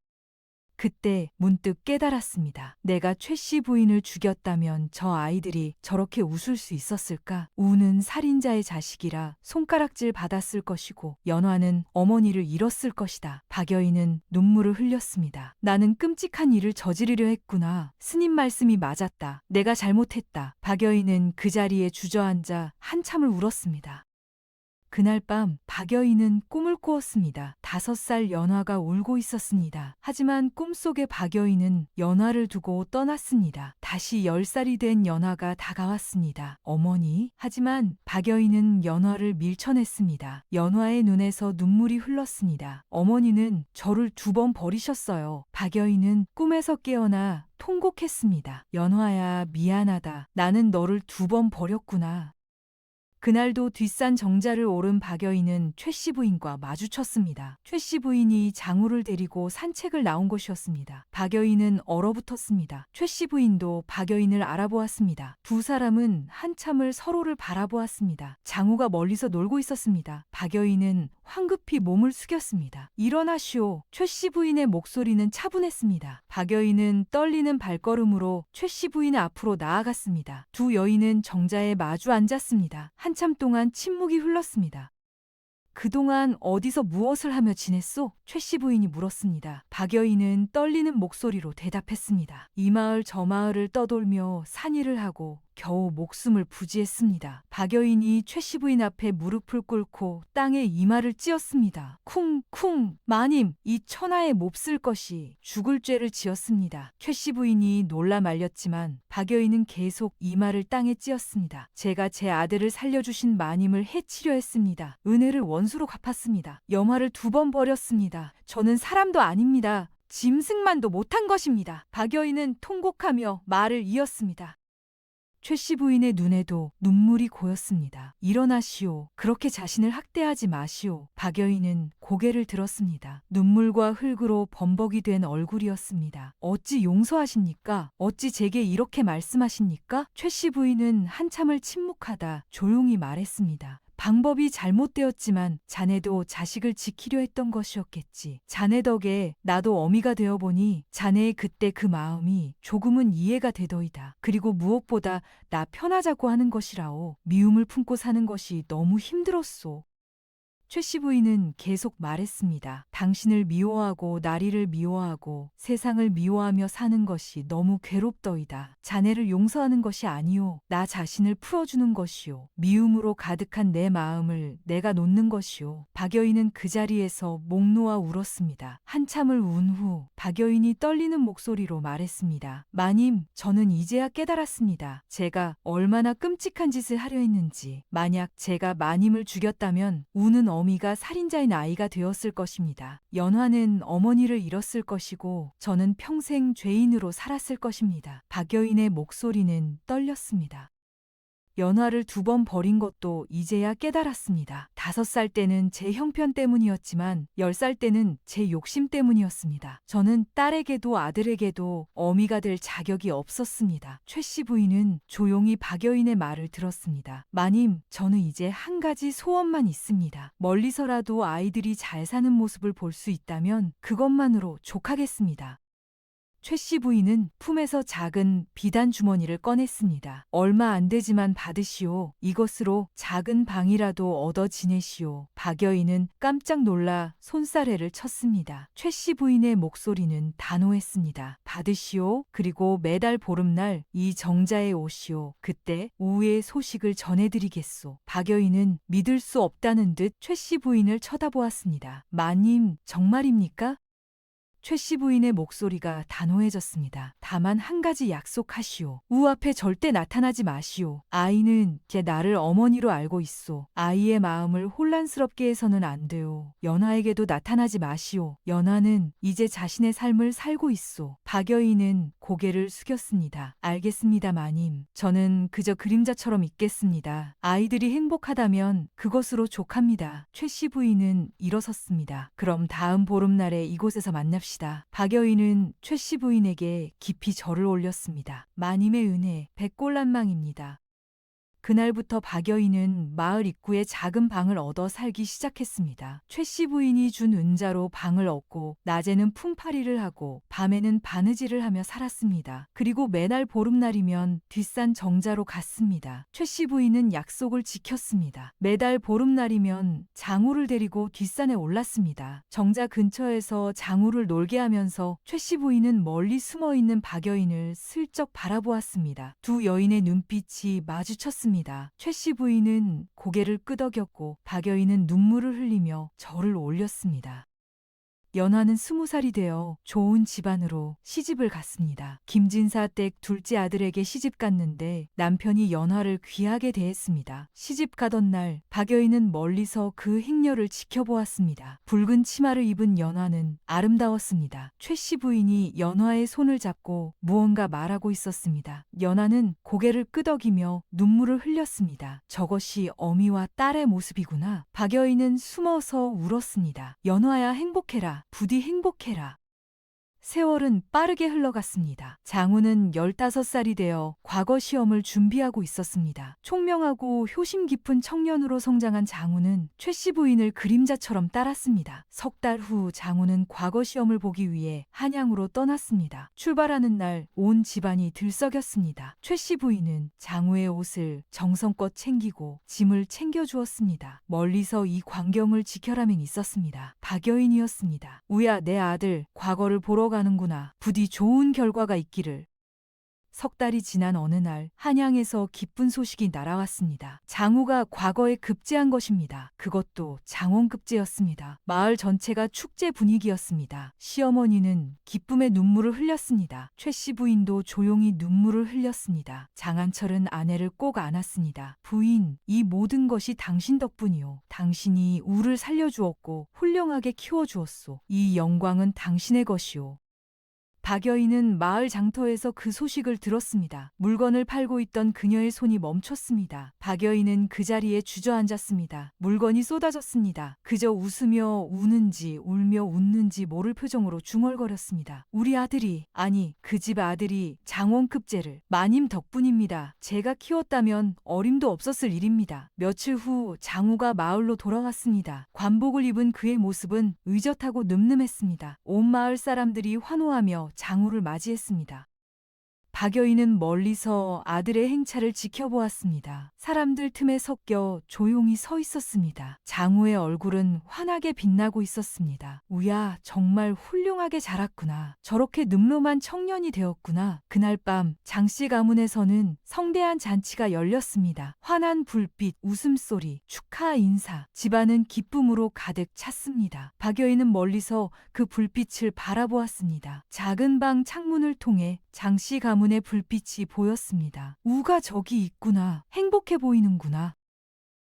그때 문득 깨달았습니다. 내가 최 씨 부인을 죽였다면 저 아이들이 저렇게 웃을 수 있었을까? 우는 살인자의 자식이라 손가락질 받았을 것이고 연화는 어머니를 잃었을 것이다. 박여인은 눈물을 흘렸습니다. 나는 끔찍한 일을 저지르려 했구나. 스님 말씀이 맞았다. 내가 잘못했다. 박여인은 그 자리에 주저앉아 한참을 울었습니다. 그날 밤 박여인은 꿈을 꾸었습니다. 5살 연화가 울고 있었습니다. 하지만 꿈속의 박여인은 연화를 두고 떠났습니다. 다시 10살이 된 연화가 다가왔습니다. 어머니. 하지만 박여인은 연화를 밀쳐냈습니다. 연화의 눈에서 눈물이 흘렀습니다. 어머니는 저를 2번 버리셨어요. 박여인은 꿈에서 깨어나 통곡했습니다. 연화야, 미안하다. 나는 너를 2번 버렸구나. 그날도 뒷산 정자를 오른 박여인은 최씨 부인과 마주쳤습니다. 최씨 부인이 장우를 데리고 산책을 나온 것이었습니다. 박여인은 얼어붙었습니다. 최씨 부인도 박여인을 알아보았습니다. 두 사람은 한참을 서로를 바라보았습니다. 장우가 멀리서 놀고 있었습니다. 박여인은 황급히 몸을 숙였습니다. 일어나시오. 최씨 부인의 목소리는 차분했습니다. 박여인은 떨리는 발걸음으로 최씨 부인 앞으로 나아갔습니다. 두 여인은 정자에 마주 앉았습니다. 한참 동안 침묵이 흘렀습니다. 그동안 어디서 무엇을 하며 지냈소? 최씨 부인이 물었습니다. 박여인은 떨리는 목소리로 대답했습니다. 이 마을 저 마을을 떠돌며 산일을 하고 겨우 목숨을 부지했습니다. 박여인이 최씨 부인 앞에 무릎을 꿇고 땅에 이마를 찧었습니다. 쿵쿵. 마님, 이 천하에 몹쓸 것이 죽을 죄를 지었습니다. 최씨 부인이 놀라 말렸지만 박여인은 계속 이마를 땅에 찧었습니다. 제가 제 아들을 살려주신 마님을 해치려 했습니다. 은혜를 원수로 갚았습니다. 염화를 2번 버렸습니다. 저는 사람도 아닙니다. 짐승만도 못한 것입니다. 박여인은 통곡하며 말을 이었습니다. 최씨 부인의 눈에도 눈물이 고였습니다. 일어나시오. 그렇게 자신을 학대하지 마시오. 박여인은 고개를 들었습니다. 눈물과 흙으로 범벅이 된 얼굴이었습니다. 어찌 용서하십니까? 어찌 제게 이렇게 말씀하십니까? 최씨 부인은 한참을 침묵하다 조용히 말했습니다. 방법이 잘못되었지만 자네도 자식을 지키려 했던 것이었겠지. 자네 덕에 나도 어미가 되어보니 자네의 그때 그 마음이 조금은 이해가 되더이다. 그리고 무엇보다 나 편하자고 하는 것이라오. 미움을 품고 사는 것이 너무 힘들었소. 최씨 부인은 계속 말했습니다. 당신을 미워하고 나리를 미워하고 세상을 미워하며 사는 것이 너무 괴롭더이다. 자네를 용서하는 것이 아니오. 나 자신을 풀어주는 것이오. 미움으로 가득한 내 마음을 내가 놓는 것이오. 박여인은 그 자리에서 목 놓아 울었습니다. 한참을 운 후 박여인이 떨리는 목소리로 말했습니다. 마님, 저는 이제야 깨달았습니다. 제가 얼마나 끔찍한 짓을 하려 했는지. 만약 제가 마님을 죽였다면 우는 어미가 살인자인 아이가 되었을 것입니다. 연화는 어머니를 잃었을 것이고 저는 평생 죄인으로 살았을 것입니다. 박여인의 목소리는 떨렸습니다. 연화를 2번 버린 것도 이제야 깨달았습니다. 5살 때는 제 형편 때문이었지만 10살 때는 제 욕심 때문이었습니다. 저는 딸에게도 아들에게도 어미가 될 자격이 없었습니다. 최씨 부인은 조용히 박여인의 말을 들었습니다. 마님, 저는 이제 한 가지 소원만 있습니다. 멀리서라도 아이들이 잘 사는 모습을 볼 수 있다면 그것만으로 족하겠습니다. 최씨 부인은 품에서 작은 비단 주머니를 꺼냈습니다. 얼마 안 되지만 받으시오. 이것으로 작은 방이라도 얻어 지내시오. 박여인은 깜짝 놀라 손사래를 쳤습니다. 최씨 부인의 목소리는 단호했습니다. 받으시오. 그리고 매달 보름날 이 정자에 오시오. 그때 우의 소식을 전해드리겠소. 박여인은 믿을 수 없다는 듯 최씨 부인을 쳐다보았습니다. 마님, 정말입니까? 최씨 부인의 목소리가 단호해졌습니다. 다만 한 가지 약속하시오. 우 앞에 절대 나타나지 마시오. 아이는 제 나를 어머니로 알고 있소. 아이의 마음을 혼란스럽게 해서는 안 돼요. 연화에게도 나타나지 마시오. 연화는 이제 자신의 삶을 살고 있소. 박여인은 고개를 숙였습니다. 알겠습니다, 마님. 저는 그저 그림자처럼 있겠습니다. 아이들이 행복하다면 그것으로 족합니다. 최씨 부인은 일어섰습니다. 그럼 다음 보름날에 이곳에서 만납시다. 박여인은 최씨 부인에게 깊이 절을 올렸습니다. 마님의 은혜, 백골난망입니다. 그날부터 박여인은 마을 입구에 작은 방을 얻어 살기 시작했습니다. 최씨 부인이 준 은자로 방을 얻고 낮에는 품팔이를 하고 밤에는 바느질을 하며 살았습니다. 그리고 매날 보름날이면 뒷산 정자로 갔습니다. 최씨 부인은 약속을 지켰습니다. 매달 보름날이면 장우를 데리고 뒷산에 올랐습니다. 정자 근처에서 장우를 놀게 하면서 최씨 부인은 멀리 숨어있는 박여인을 슬쩍 바라보았습니다. 두 여인의 눈빛이 마주쳤습니다. 울었습니다. 최 씨 부인은 고개를 끄덕였고 박여인은 눈물을 흘리며 절을 올렸습니다. 연화는 20살이 되어 좋은 집안으로 시집을 갔습니다. 김진사 댁 둘째 아들에게 시집 갔는데 남편이 연화를 귀하게 대했습니다. 시집 가던 날 박여인은 멀리서 그 행렬을 지켜보았습니다. 붉은 치마를 입은 연화는 아름다웠습니다. 최 씨 부인이 연화의 손을 잡고 무언가 말하고 있었습니다. 연화는 고개를 끄덕이며 눈물을 흘렸습니다. 저것이 어미와 딸의 모습이구나. 박여인은 숨어서 울었습니다. 연화야 행복해라. 부디 행복해라. 세월은 빠르게 흘러갔습니다. 장우는 15살이 되어 과거 시험을 준비하고 있었습니다. 총명하고 효심 깊은 청년으로 성장한 장우는 최 씨 부인을 그림자처럼 따랐습니다. 석 달 후 장우는 과거 시험을 보기 위해 한양으로 떠났습니다. 출발하는 날 온 집안이 들썩였습니다. 최 씨 부인은 장우의 옷을 정성껏 챙기고 짐을 챙겨주었습니다. 멀리서 이 광경을 지켜라면 있었습니다. 박여인이었습니다. 우야, 내 아들 과거를 보러 가는구나. 부디 좋은 결과가 있기를. 석 달이 지난 어느 날 한양에서 기쁜 소식이 날아왔습니다. 장우가 과거에 급제한 것입니다. 그것도 장원급제였습니다. 마을 전체가 축제 분위기였습니다. 시어머니는 기쁨의 눈물을 흘렸습니다. 최 씨 부인도 조용히 눈물을 흘렸습니다. 장한철은 아내를 꼭 안았습니다. 부인, 이 모든 것이 당신 덕분이오. 당신이 우를 살려주었고 훌륭하게 키워주었소. 이 영광은 당신의 것이오. 박여인은 마을 장터에서 그 소식을 들었습니다. 물건을 팔고 있던 그녀의 손이 멈췄습니다. 박여인은 그 자리에 주저앉았습니다. 물건이 쏟아졌습니다. 그저 웃으며 우는지 울며 웃는지 모를 표정으로 중얼거렸습니다. 우리 아들이, 아니 그 집 아들이 장원급제를 마님 덕분입니다. 제가 키웠다면 어림도 없었을 일입니다. 며칠 후 장우가 마을로 돌아왔습니다. 관복을 입은 그의 모습은 의젓하고 늠름했습니다. 온 마을 사람들이 환호하며 장우를 맞이했습니다. 박여인은 멀리서 아들의 행차를 지켜보았습니다. 사람들 틈에 섞여 조용히 서 있었습니다. 장우의 얼굴은 환하게 빛나고 있었습니다. 우야, 정말 훌륭하게 자랐구나. 저렇게 늠름한 청년이 되었구나. 그날 밤 장씨 가문에서는 성대한 잔치가 열렸습니다. 환한 불빛, 웃음소리, 축하 인사, 집안은 기쁨으로 가득 찼습니다. 박여인은 멀리서 그 불빛을 바라보았습니다. 작은 방 창문을 통해 장씨 가문의 불빛이 보였습니다. 우가 저기 있구나. 행복해 보이는구나.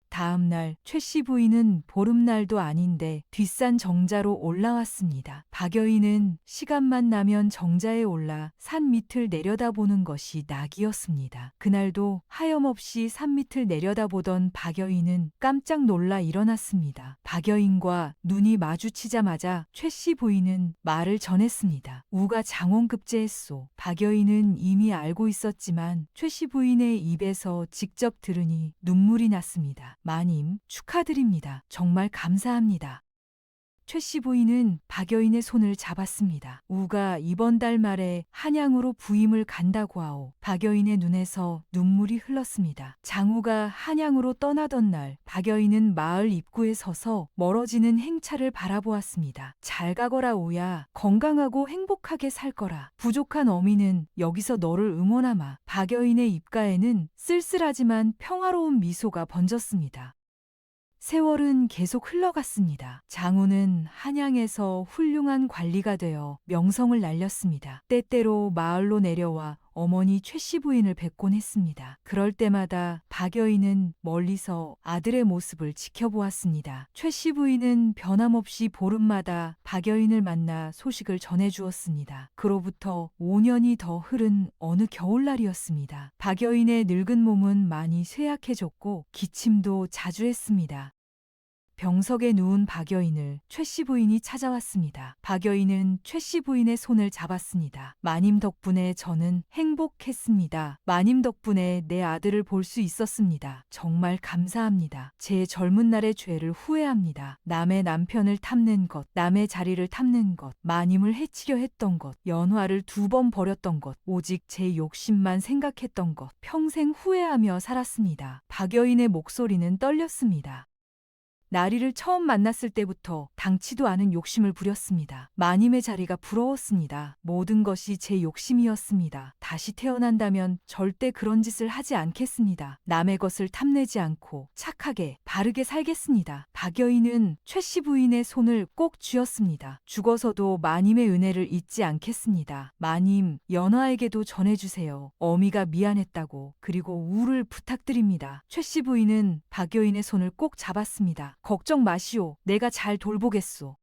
다음 날 최 씨 부인은 보름날도 아닌데 뒷산 정자로 올라왔습니다. 박여인은 시간만 나면 정자에 올라 산 밑을 내려다보는 것이 낙이었습니다. 그날도 하염없이 산 밑을 내려다보던 박여인은 깜짝 놀라 일어났습니다. 박여인과 눈이 마주치자마자 최 씨 부인은 말을 전했습니다. 우가 장원급제했소. 박여인은 이미 알고 있었지만 최 씨 부인의 입에서 직접 들으니 눈물이 났습니다. 마님, 축하드립니다. 정말 감사합니다. 최 씨 부인은 박여인의 손을 잡았습니다. 우가 이번 달 말에 한양으로 부임을 간다고 하오. 박여인의 눈에서 눈물이 흘렀습니다. 장우가 한양으로 떠나던 날 박여인은 마을 입구에 서서 멀어지는 행차를 바라보았습니다. 잘 가거라 우야. 건강하고 행복하게 살 거라. 부족한 어미는 여기서 너를 응원하마. 박여인의 입가에는 쓸쓸하지만 평화로운 미소가 번졌습니다. 세월은 계속 흘러갔습니다. 장우는 한양에서 훌륭한 관리가 되어 명성을 날렸습니다. 때때로 마을로 내려와 어머니 최 씨 부인을 뵙곤 했습니다. 그럴 때마다 박여인은 멀리서 아들의 모습을 지켜보았습니다. 최 씨 부인은 변함없이 보름마다 박여인을 만나 소식을 전해주었습니다. 그로부터 5년이 더 흐른 어느 겨울날이었습니다. 박여인의 늙은 몸은 많이 쇠약해졌고 기침도 자주 했습니다. 병석에 누운 박여인을 최 씨 부인이 찾아왔습니다. 박여인은 최 씨 부인의 손을 잡았습니다. 마님 덕분에 저는 행복했습니다. 마님 덕분에 내 아들을 볼 수 있었습니다. 정말 감사합니다. 제 젊은 날의 죄를 후회합니다. 남의 남편을 탐낸 것, 남의 자리를 탐낸 것, 마님을 해치려 했던 것, 연화를 2번 버렸던 것, 오직 제 욕심만 생각했던 것, 평생 후회하며 살았습니다. 박여인의 목소리는 떨렸습니다. 나리를 처음 만났을 때부터 당치도 않은 욕심을 부렸습니다. 마님의 자리가 부러웠습니다. 모든 것이 제 욕심이었습니다. 다시 태어난다면 절대 그런 짓을 하지 않겠습니다. 남의 것을 탐내지 않고 착하게 바르게 살겠습니다. 박여인은 최 씨 부인의 손을 꼭 쥐었습니다. 죽어서도 마님의 은혜를 잊지 않겠습니다. 마님, 연화에게도 전해주세요. 어미가 미안했다고. 그리고 우를 부탁드립니다. 최 씨 부인은 박여인의 손을 꼭 잡았습니다. 걱정 마시오. 내가 잘 돌보겠소.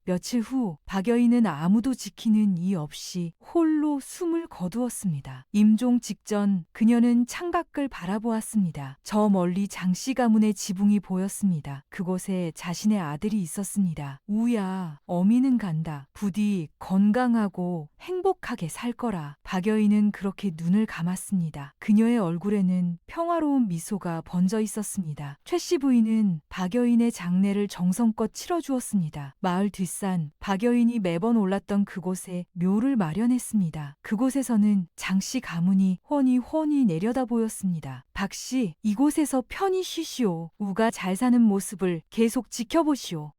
며칠 후 박여인은 아무도 지키는 이 없이 홀로 숨을 거두었습니다. 임종 직전 그녀는 창밖을 바라보았습니다. 저 멀리 장씨 가문의 지붕이 보였습니다. 그곳에 자신의 아들이 있었습니다. 우야, 어미는 간다. 부디 건강하고 행복하게 살 거라. 박여인은 그렇게 눈을 감았습니다. 그녀의 얼굴에는 평화로운 미소가 번져 있었습니다. 최 씨 부인은 박여인의 장례를 정성껏 치러주었습니다. 마을 뒷산 박여인이 매번 올랐던 그곳에 묘를 마련했습니다. 그곳에서는 장씨 가문이 훤히 내려다 보였습니다. 박씨, 이곳에서 편히 쉬시오. 우가 잘 사는 모습을 계속 지켜보시오.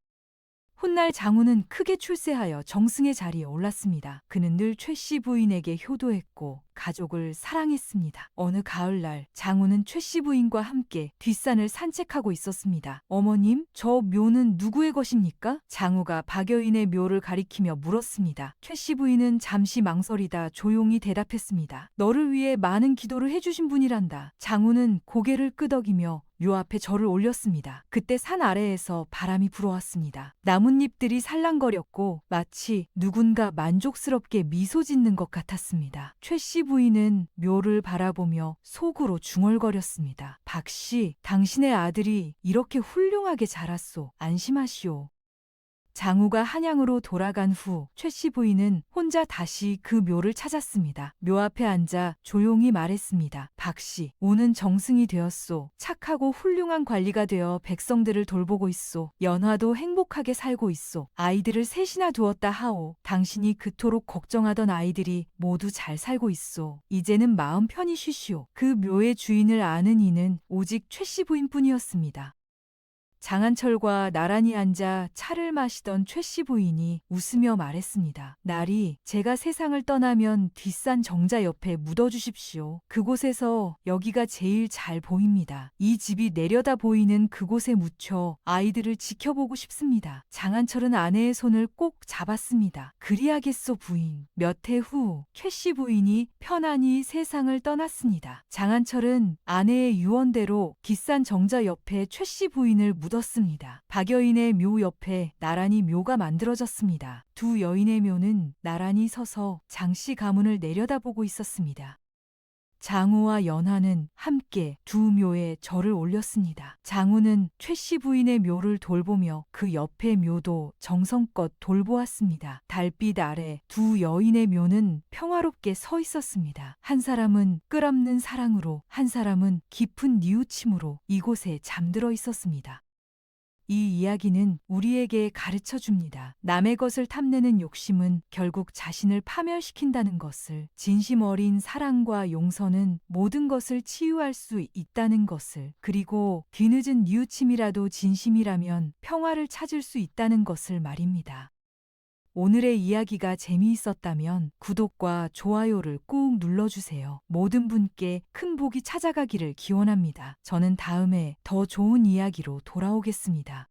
훗날 장우는 크게 출세하여 정승의 자리에 올랐습니다. 그는 늘 최 씨 부인에게 효도했고 가족을 사랑했습니다. 어느 가을날 장우는 최 씨 부인과 함께 뒷산을 산책하고 있었습니다. 어머님, 저 묘는 누구의 것입니까? 장우가 박여인의 묘를 가리키며 물었습니다. 최 씨 부인은 잠시 망설이다 조용히 대답했습니다. 너를 위해 많은 기도를 해주신 분이란다. 장우는 고개를 끄덕이며 묘 앞에 절을 올렸습니다. 그때 산 아래에서 바람이 불어왔습니다. 나뭇잎들이 살랑거렸고 마치 누군가 만족스럽게 미소 짓는 것 같았습니다. 최 씨 부인은 묘를 바라보며 속으로 중얼거렸습니다. 박씨, 당신의 아들이 이렇게 훌륭하게 자랐소. 안심하시오. 장우가 한양으로 돌아간 후 최 씨 부인은 혼자 다시 그 묘를 찾았습니다. 묘 앞에 앉아 조용히 말했습니다. 박씨, 우는 정승이 되었소. 착하고 훌륭한 관리가 되어 백성들을 돌보고 있소. 연화도 행복하게 살고 있소. 아이들을 셋이나 두었다 하오. 당신이 그토록 걱정하던 아이들이 모두 잘 살고 있소. 이제는 마음 편히 쉬시오. 그 묘의 주인을 아는 이는 오직 최 씨 부인뿐이었습니다. 장한철과 나란히 앉아 차를 마시던 최 씨 부인이 웃으며 말했습니다. 나리, 제가 세상을 떠나면 뒷산 정자 옆에 묻어주십시오. 그곳에서 여기가 제일 잘 보입니다. 이 집이 내려다 보이는 그곳에 묻혀 아이들을 지켜보고 싶습니다. 장한철은 아내의 손을 꼭 잡았습니다. 그리하겠소 부인. 몇 해 후 최 씨 부인이 편안히 세상을 떠났습니다. 장한철은 아내의 유언대로 뒷산 정자 옆에 최 씨 부인을 묻었습니다. 박여인의 묘 옆에 나란히 묘가 만들어졌습니다. 두 여인의 묘는 나란히 서서 장씨 가문을 내려다보고 있었습니다. 장우와 연화는 함께 두 묘에 절을 올렸습니다. 장우는 최 씨 부인의 묘를 돌보며 그 옆의 묘도 정성껏 돌보았습니다. 달빛 아래 두 여인의 묘는 평화롭게 서 있었습니다. 한 사람은 끝없는 사랑으로, 한 사람은 깊은 뉘우침으로 이곳에 잠들어 있었습니다. 이 이야기는 우리에게 가르쳐 줍니다. 남의 것을 탐내는 욕심은 결국 자신을 파멸시킨다는 것을, 진심 어린 사랑과 용서는 모든 것을 치유할 수 있다는 것을, 그리고 뒤늦은 뉘우침이라도 진심이라면 평화를 찾을 수 있다는 것을 말입니다. 오늘의 이야기가 재미있었다면 구독과 좋아요를 꾹 눌러주세요. 모든 분께 큰 복이 찾아가기를 기원합니다. 저는 다음에 더 좋은 이야기로 돌아오겠습니다.